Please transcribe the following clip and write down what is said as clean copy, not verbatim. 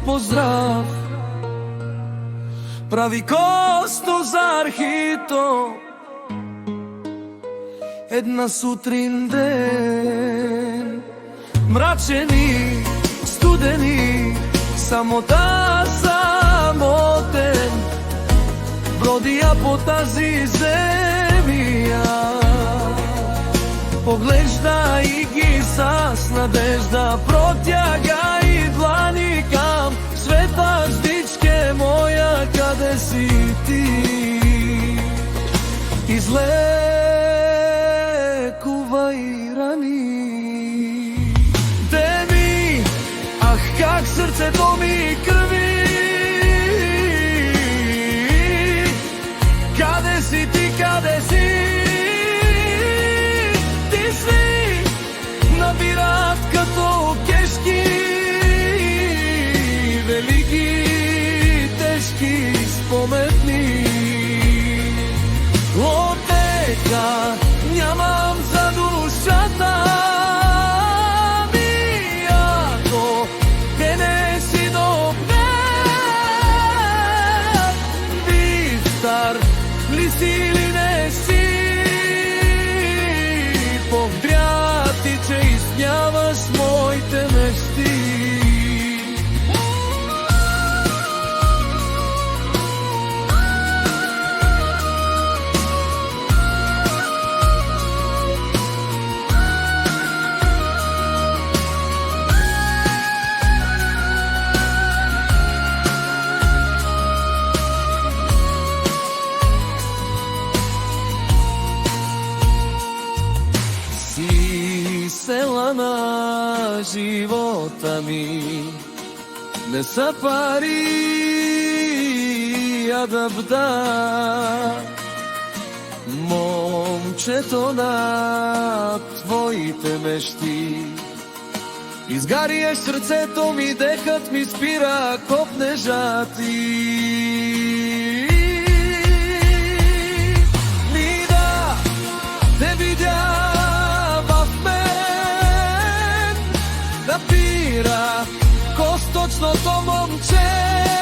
поздрав прави косто за архито. Една сутрин ден, мрачен и студени, самота самотен, бродия по тази земя. Поглежда и ги с надежда, протяга и длани към света. Здичке моя, къде си ти? Излекувай рани. Деми, ах как сърцето ми кръви. Къде си ти, къде си? Ти си набират като кешки, велики, тежки спометни. Отека нямам за душата ми, ако те не си добре. Бистар ли си или не си? Благодаря ти, че изпълняваш моите мечти. Села на живота ми не са пари, а дъбда. Момчето на твоите мечти, изгариеш сърцето ми, дехът ми спира, копнежа ти. Ми да те видя напира косточното момче.